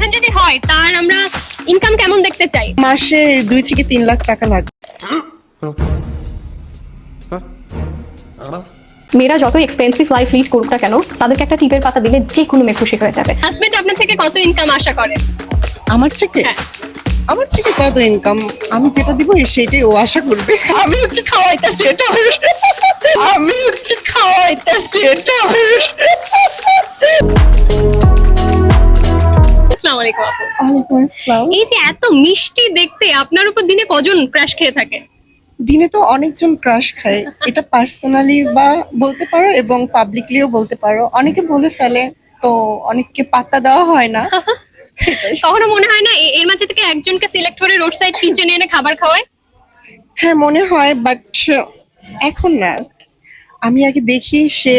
Boyfriend যদি হয় তার আমরা ইনকাম কেমন দেখতে চাই? মাসে 2 থেকে 3 লাখ টাকা লাগবে। মেয়েরা যত এক্সপেন্সিভ লাইফ লিড করুক না কেন, তাদেরকে একটা টিপের পাতা দিলে যে কোনো মেয়ে খুশি হয়ে যাবে। হাজবেন্ড আপনার থেকে কত ইনকাম আশা করে? আমার থেকে হ্যাঁ। আমার থেকে কত ইনকাম আমি যেটা দিব সেটাই ও আশা করবে। আমি ওকে খাওয়াইতেছি এটা আমি ওকে খাওয়াইতেছি এটা। আসসালামু আলাইকুম আপু। ওয়ালাইকুম আসসালাম। এই যে এত মিষ্টি দেখতে, আপনার উপর দিনে কজন ক্রাশ খেয়ে থাকে? দিনে তো অনেকজন ক্রাশ খায়, এটা পার্সোনালি বা বলতে পারো এবং পাবলিকলিও বলতে পারো। অনেকে বলে ফেলে, তো অনেককে পাত্তা দেওয়া হয় না। এটাই। কখনো মনে হয় না এর মাঝে থেকে একজনকে সিলেক্ট করে রোড সাইড কিচেনে এনে খাবার খাওয়ায়? হ্যাঁ মনে হয়, বাট এখন না। আমি আগে দেখি সে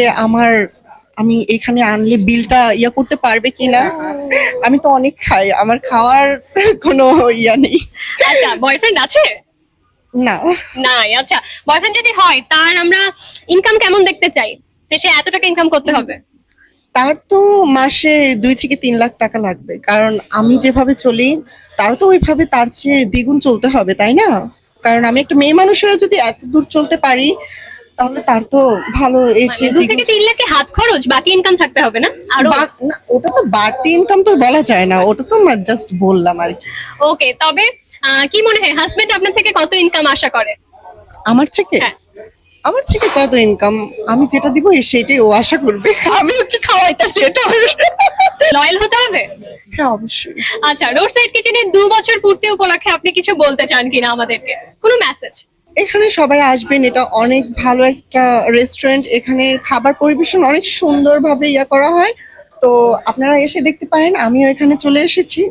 আমি এখানে আনলে বিলটা করতে পারবে কিনা। আমি তো অনেক খাই, আমার খাওয়ার কোনো নেই। আচ্ছা, বয়ফ্রেন্ড আছে? না, নাই। আচ্ছা, বয়ফ্রেন্ড যদি হয় তার আমরা ইনকাম কেমন দেখতে চাই, যে সে এত টাকা ইনকাম করতে হবে? তার তো মাসে 2 থেকে 3 লাখ টাকা লাগবে, কারণ আমি যেভাবে চলি তার তো ওইভাবে তার চেয়ে দ্বিগুণ চলতে হবে, তাই না? কারণ আমি একটা মেয়ে মানুষ হয়ে যদি এত দূর চলতে পারি, তাহলে তার তো ভালো এর মানে চেয়ে 2 থেকে 3 লাখে হাত খরচ, বাকি ইনকাম থাকতে হবে না আরো? না, ওটা তো বাড়তি ইনকাম তো বলা যায় না, ওটা তো জাস্ট বললাম আর কি। ওকে, তবে কি মনে হয় হাজবেন্ড আপনার থেকে কত ইনকাম আশা করে? আমার থেকে হ্যাঁ। আমার থেকে কত ইনকাম আমি যেটা দিব সেটাই ও আশা করবে। আমি ওকে খাওয়াইতেছি এটা। লয়াল হতে হবে। হ্যাঁ অবশ্যই। আচ্ছা, রোড সাইড কিচেনে 2 বছর পূর্তি উপলক্ষে আপনি কিছু বলতে চান কিনা আমাদেরকে, কোনো মেসেজ? এখানে সবাই আসবেন, এটা অনেক ভালো একটা রেস্টুরেন্ট, এখানে খাবার পরিবেশন অনেক সুন্দরভাবে করা হয়। তো আপনারা এসে দেখতে পারেন, আমিও এখানে চলে এসেছি।